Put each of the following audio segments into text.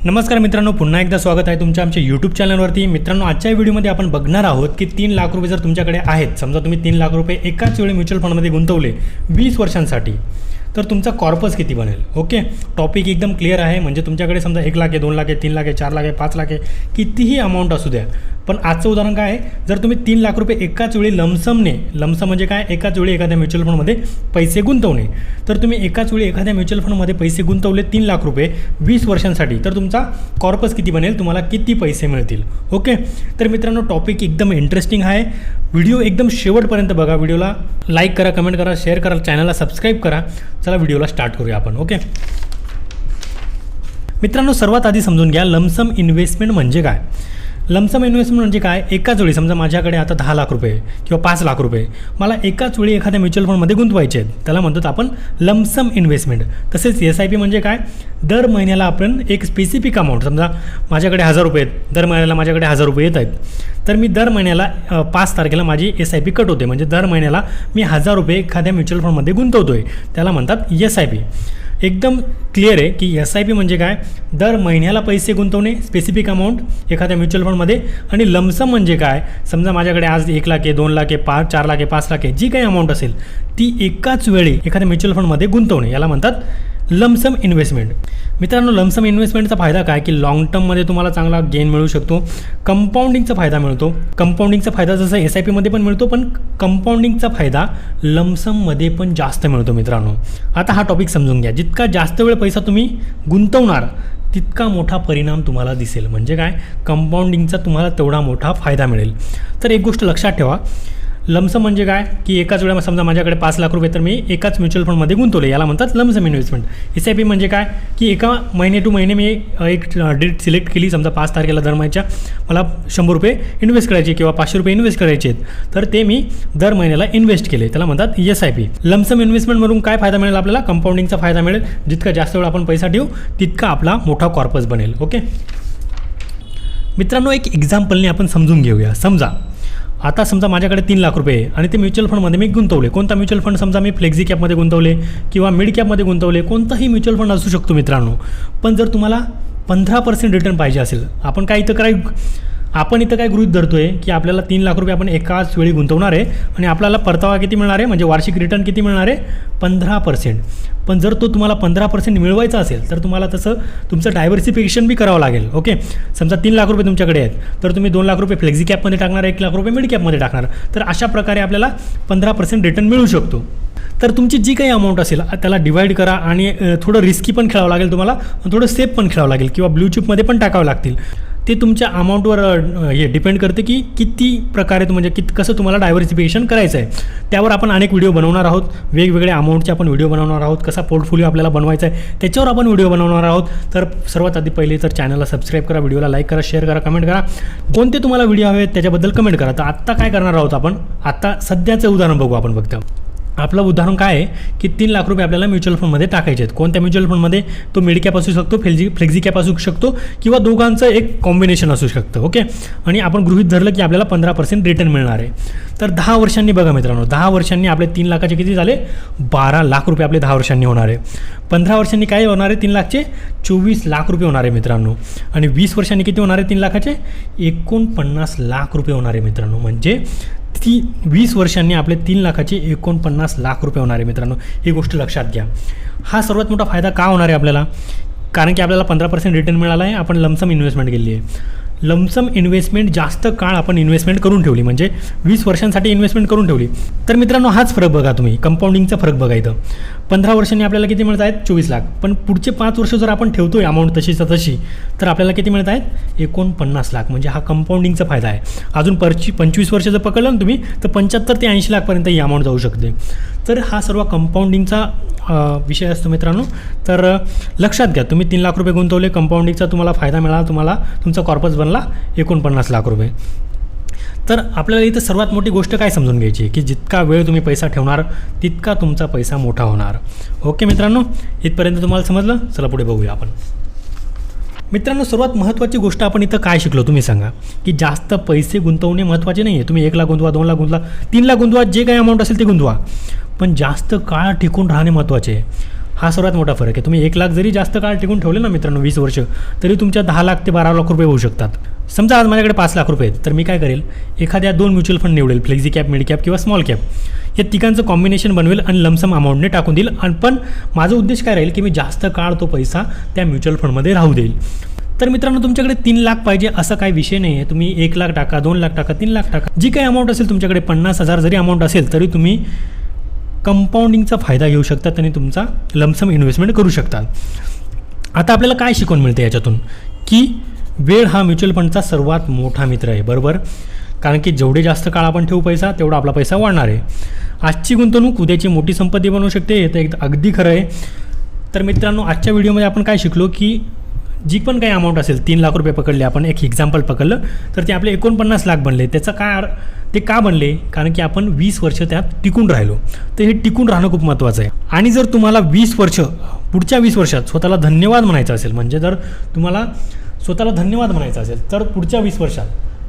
नमस्कार मित्रांनो, पुन्हा एकदा स्वागत आहे तुमच्या आमच्या यूट्यूब चॅनलवरती. मित्रांनो, आजच्या व्हिडिओमध्ये आपण बघणार आहोत की 3 लाख रुपये जर तुमच्याकडे आहेत, समजा तुम्ही 3 लाख रुपये एकाच वेळी म्युच्युअल फंडमध्ये गुंतवले 20 वर्षांसाठी, तर तुमचा कॉर्पस किती बनेल. ओके, टॉपिक एकदम क्लिअर आहे. म्हणजे तुमच्याकडे समजा 1 लाख आहे, 2 लाख आहे, 3 लाख आहे, 4 लाख आहे, 5 लाख आहे, कितीही अमाऊंट असू द्या. पण आजचं उदाहरण काय आहे, जर तुम्ही 3 लाख रुपये एकाच वेळी लमसम म्हणजे काय, एकाच वेळी एखाद्या म्युच्युअल फंडमध्ये पैसे गुंतवणे, तर तुम्ही एकाच वेळी एखाद्या म्युच्युअल फंडमध्ये पैसे गुंतवले 3 लाख रुपये 20 वर्षांसाठी, तर तुमचा कॉर्पस किती बनेल, तुम्हाला किती पैसे मिळतील. ओके, तर मित्रांनो, टॉपिक एकदम इंटरेस्टिंग आहे. व्हिडिओ एकदम शेवटपर्यंत बघा. व्हिडिओला लाईक करा, कमेंट करा, शेअर करा, चॅनलला सबस्क्राईब करा. चला व्हिडिओला स्टार्ट करूया आपण. ओके मित्रांनो, सर्वात आधी समजून घ्या लमसम इन्व्हेस्टमेंट म्हणजे काय. लमसम इन्व्हेस्टमेंट म्हणजे काय, एकाच वेळी समजा माझ्याकडे आता 10 लाख रुपये किंवा 5 लाख रुपये मला एकाच वेळी एखाद्या म्युच्युअल फंडमध्ये गुंतवायचे आहेत, त्याला म्हणतात आपण लमसम इन्व्हेस्टमेंट. तसेच SIP म्हणजे काय, दर महिन्याला आपण एक स्पेसिफिक अमाऊंट, समजा माझ्याकडे 1000 रुपये आहेत, दर महिन्याला माझ्याकडे 1000 रुपये येत आहेत, तर मी दर महिन्याला 5 तारखेला माझी SIP कट होते. म्हणजे दर महिन्याला मी 1000 रुपये एखाद्या म्युच्युअल फंडमध्ये गुंतवतो आहे, त्याला म्हणतात SIP. एकदम क्लिअर आहे की SIP म्हणजे काय, दर महिन्याला पैसे गुंतवणे, स्पेसिफिक अमाऊंट एखाद्या म्युच्युअल फंडमध्ये. आणि लमसम म्हणजे काय, समजा माझ्याकडे आज 1 लाख आहे, 2 लाख आहे, 4 लाख आहे, 5 लाख आहे, जी काही अमाऊंट असेल ती एकाच वेळी एखाद्या म्युच्युअल फंडमध्ये गुंतवणे, याला म्हणतात लमसम इन्व्हेस्टमेंट. मित्रांनो, लमसम इन्व्हेस्टमेंटचा फायदा काय की लाँग टर्ममध्ये तुम्हाला चांगला गेन मिळू शकतो. कंपाऊंडिंगचा फायदा मिळतो. कंपाऊंडिंगचा फायदा जसं SIPमध्ये पण मिळतो, पण कंपाऊंडिंगचा फायदा लमसममध्ये पण जास्त मिळतो. मित्रांनो, आता हा टॉपिक समजून घ्या. जितका जास्त वेळ पैसा तुम्ही गुंतवणार तितका मोठा परिणाम तुम्हाला दिसेल. म्हणजे काय, कंपाऊंडिंगचा तुम्हाला तेवढा मोठा फायदा मिळेल. तर एक गोष्ट लक्षात ठेवा, लमसम म्हणजे काय की एकाच वेळेला समजा माझ्याकडे 5 लाख रुपये तर मी एकाच म्युच्युअल फंडमध्ये गुंतवले, याला म्हणतात लमसम इन्व्हेस्टमेंट. SIP म्हणजे काय की एका महिने टू महिने मी एक डेट सिलेक्ट केली, समजा 5 तारखेला दर महिन्याच्या मला 100 रुपये इन्व्हेस्ट करायचे किंवा 500 रुपये इन्व्हेस्ट करायचे आहेत, तर ते मी दर महिन्याला इन्व्हेस्ट केले, त्याला म्हणतात SIP. लमसम इन्व्हेस्टमेंटमधून काय फायदा मिळेल आपल्याला, कंपाऊंडिंगचा फायदा मिळेल. जितका जास्त वेळ आपण पैसा ठेवू तितका आपला मोठा कॉर्पस बनेल. ओके मित्रांनो, एक एक्झाम्पलने आपण समजून घेऊया. आता समजा माझ्याकडे 3 लाख रुपये आणि ते म्युच्युअल फंडमध्ये मी गुंतवले. कोणता म्युच्युअल फंड, समजा मी फ्लेक्झी कॅपमध्ये गुंतवले किंवा मिड कॅपमध्ये गुंतवले, कोणताही म्युच्युअल फंड असू शकतो मित्रांनो. पण जर तुम्हाला 15% रिटर्न पाहिजे असेल, आपण इथं काय गृहीत धरतोय की आपल्याला 3 लाख रुपये आपण एकाच वेळी गुंतवणार आहे आणि आपल्याला परतावा किती मिळणार आहे, म्हणजे वार्षिक रिटर्न किती मिळणार आहे, 15%. पण जर तो तुम्हाला 15% मिळवायचा असेल तर तुम्हाला तसं तुमचं डायव्हर्सिफिकेशन बी करावं लागेल. ओके, समजा 3 लाख रुपये तुमच्याकडे आहेत, तर तुम्ही 2 लाख रुपये फ्लेक्झी कॅपमध्ये टाकणार, 1 लाख रुपये मिड कॅपमध्ये टाकणार, तर अशा प्रकारे आपल्याला 15% रिटर्न मिळू शकतो. तर तुमची जी काही अमाऊंट असेल त्याला डिवाईड करा आणि थोडं रिस्की पण खेळावं लागेल तुम्हाला, थोडं सेफ पण खेळावं लागेल किंवा ब्लू चिपमध्ये पण टाकावं लागतील. ते तुमच्या अमाऊंटवर हे डिपेंड करते की किती प्रकारे म्हणजे कसं तुम्हाला डायव्हर्सिफिकेशन करायचं आहे. त्यावर आपण अनेक व्हिडिओ बनवणार आहोत. वेगवेगळ्या अमाऊंटचे आपण व्हिडिओ बनवणार आहोत. कसा पोर्टफोलिओ आपल्याला बनवायचा आहे त्याच्यावर आपण व्हिडिओ बनवणार आहोत. तर सर्वात आधी पहिले तर चॅनलला सबस्क्राईब करा, व्हिडिओला लाईक करा, शेअर करा, कमेंट करा. कोणते तुम्हाला व्हिडिओ हवे त्याच्याबद्दल कमेंट करा. तर आत्ता काय करणार आहोत आपण, आत्ता सध्याचं उदाहरण बघू आपण. फक्त आपलं उदाहरण काय आहे की 3 लाख रुपये आपल्याला म्युच्युअल फंडमध्ये टाकायचे आहेत. कोणत्या म्युच्युअल फंडमध्ये, तो मिड कॅप असू शकतो, फ्लेक्झी कॅप असू शकतो किंवा दोघांचं एक कॉम्बिनेशन असू शकतं. ओके, आणि आपण गृहीत धरलं की आपल्याला 15% रिटर्न मिळणार आहे. तर 10 वर्षांनी बघा मित्रांनो, 10 वर्षांनी आपले 3 लाखाचे किती झाले, 12 लाख रुपये आपले 10 वर्षांनी होणार आहे. 15 वर्षांनी काय होणार आहे, 3 लाखचे 24 लाख रुपये होणार आहे मित्रांनो. आणि 20 वर्षांनी किती होणार आहे, 3 लाखाचे 49 लाख रुपये होणार आहे मित्रांनो. म्हणजे 20 वर्षांनी आपले 3 लाखाचे 49 लाख रुपये होणार आहे मित्रांनो. ही गोष्ट लक्षात घ्या. हा सर्वात मोठा फायदा का होणार आहे आपल्याला, कारण की आपल्याला 15% रिटर्न मिळाला आहे, आपण लमसम इन्व्हेस्टमेंट केली आहे. लमसम इन्व्हेस्टमेंट जास्त काळ आपण इन्व्हेस्टमेंट करून ठेवली, म्हणजे 20 वर्षांसाठी इन्व्हेस्टमेंट करून ठेवली. तर मित्रांनो, हाच फरक बघा तुम्ही, कंपाऊंडिंगचा फरक बघा इथं. 15 वर्षांनी आपल्याला किती मिळत आहेत, 24 लाख. पण पुढचे 5 वर्ष जर आपण ठेवतोय अमाऊंट तशीच तशी, तर आपल्याला किती मिळत आहेत, 49 लाख. म्हणजे हा कंपाऊंडिंगचा फायदा आहे. अजून 25 वर्ष जर पकडलं ना तुम्ही, तर 75 ते 80 लाखपर्यंत ही अमाऊंट जाऊ शकते. तर हा सर्व कंपाऊंडिंगचा विषय असतो मित्रांनो. तर लक्षात घ्या, तुम्ही 3 लाख रुपये गुंतवले, कंपाऊंडिंगचा तुम्हाला फायदा मिळाला, तुम्हाला तुमचा कॉर्पस बनला 49 लाख रुपये. तर आपल्याला इथं सर्वात मोठी गोष्ट काय समजून घ्यायची आहे की जितका वेळ तुम्ही पैसा ठेवणार तितका तुमचा पैसा मोठा होणार. ओके मित्रांनो, इथपर्यंत तुम्हाला समजलं. चला पुढे बघूया आपण. मित्रांनो, सर्वात महत्त्वाची गोष्ट आपण इथं काय शिकलो तुम्ही सांगा, की जास्त पैसे गुंतवणे महत्त्वाचे नाही आहे. तुम्ही 1 लाख गुंतवा, 2 लाख गुंतवा, 3 लाख गुंतवा, जे काही अमाऊंट असेल ते गुंतवा, पण जास्त काळ टिकून राहणे महत्त्वाचे आहे. हा सर्वात मोठा फरक आहे. तुम्ही 1 लाख जरी जास्त काळ टिकून ठेवले ना मित्रांनो 20 वर्ष, तरी तुमच्या 10 लाख ते 12 लाख रुपये होऊ शकतात. समजा आज माझ्याकडे 5 लाख रुपये आहेत, तर मी काय करेल, एखाद्या 2 म्युच्युअल फंड निवडेल, फ्लेक्झी कॅप, मिड कॅप किंवा स्मॉल कॅप. या तिघांचं कॉम्बिनेशन बनवेल आणि लमसम अमाऊंटने टाकून देईल. आणि पण माझा उद्देश काय राहील की मी जास्त काळ तो पैसा त्या म्युच्युअल फंडमध्ये राहू देईल. तर मित्रांनो तुमच्याकडे 3 लाख पाहिजे असं काही विषय नाही आहे. तुम्ही 1 लाख टाका, 2 लाख टाका, 3 लाख टाका, जी काही अमाऊंट असेल तुमच्याकडे, 50,000 जरी अमाऊंट असेल तरी तुम्ही कंपाऊंडिंगचा फायदा घेऊ शकतात आणि तुमचा लमसम इन्व्हेस्टमेंट करू शकतात. आता आपल्याला काय शिकवण मिळते याच्यातून, की वेळ हा म्युच्युअल फंडचा सर्वात मोठा मित्र आहे, बरोबर. कारण की जेवढे जास्त काळ आपण ठेवू पैसा, तेवढा आपला पैसा वाढणार आहे. आजची गुंतवणूक उद्याची मोठी संपत्ती बनवू शकते, हे तर एक अगदी खरं आहे. तर मित्रांनो आजच्या व्हिडिओमध्ये आपण काय शिकलो, की जी पण काही अमाऊंट असेल, 3 लाख रुपये पकडले आपण, एक एक्झाम्पल पकडलं, तर ते आपले 49 लाख बनले. त्याचं काय, ते का बनले, कारण की आपण 20 वर्ष त्यात टिकून राहिलो. तर हे टिकून राहणं खूप महत्त्वाचं आहे. आणि जर तुम्हाला 20 वर्ष, पुढच्या 20 वर्षात स्वतःला धन्यवाद म्हणायचं असेल, म्हणजे जर तुम्हाला स्वतःला धन्यवाद म्हणायचं असेल, तर पुढच्या 20 वर्षात,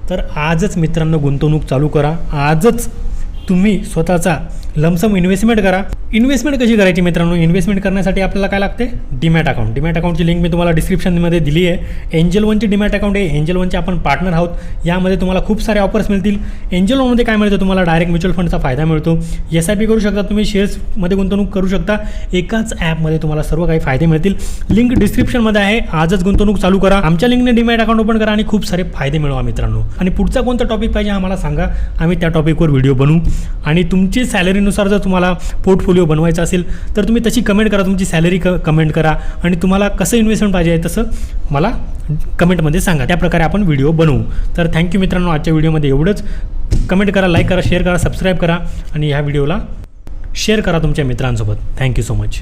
तर आजच मित्रांनो गुंतवणूक चालू करा. आजच तुम्ही स्वतःचा लमसम इन्व्हेस्टमेंट करा. इन्व्हेस्टमेंट कशी करायची मित्रांनो, इन्व्हेस्टमेंट करण्यासाठी आपल्याला काय लागते, डीमॅट अकाउंट. डीमॅट अकाउंटची लिंक मी तुम्हाला डिस्क्रिप्शनमध्ये दिली आहे. एंजल वनची डीमॅट अकाउंट आहे. एंजल वनचे आपण पार्टनर आहोत. यामध्ये तुम्हाला खूप सारे ऑफर्स मिळतील. एंजल वनमध्ये काय मिळतं, तुम्हाला डायरेक्ट म्युच्युअल फंडचा फायदा मिळतो. SIP करू शकता तुम्ही, शेअर्समध्ये गुंतवणूक करू शकता. एकाच ॲपमध्ये तुम्हाला सर्व काही फायदे मिळतील. लिंक डिस्क्रिप्शनमध्ये आहे. आजच गुंतवणूक चालू करा. आमच्या लिंकने डीमॅट अकाउंट ओपन करा आणि खूप सारे फायदे मिळवा मित्रांनो. आणि पुढचा कोणता टॉपिक पाहिजे आम्हाला सांगा, आम्ही त्या टॉपिकवर व्हिडिओ बनवू. आणि तुमची सॅलरीनुसार जर तुम्हाला पोर्टफोलिओ बनवायचा असेल तर तुम्ही तशी कमेंट करा, तुमची सॅलरी कमेंट करा आणि तुम्हाला कसं इन्व्हेस्टमेंट पाहिजे आहे तसं मला कमेंटमध्ये सांगा. त्याप्रकारे आपण व्हिडिओ बनवू. तर थँक्यू मित्रांनो, आजच्या व्हिडिओमध्ये एवढंच. कमेंट करा, लाईक करा, शेअर करा, सबस्क्राईब करा आणि ह्या व्हिडिओला शेअर करा तुमच्या मित्रांसोबत. Thank you so much.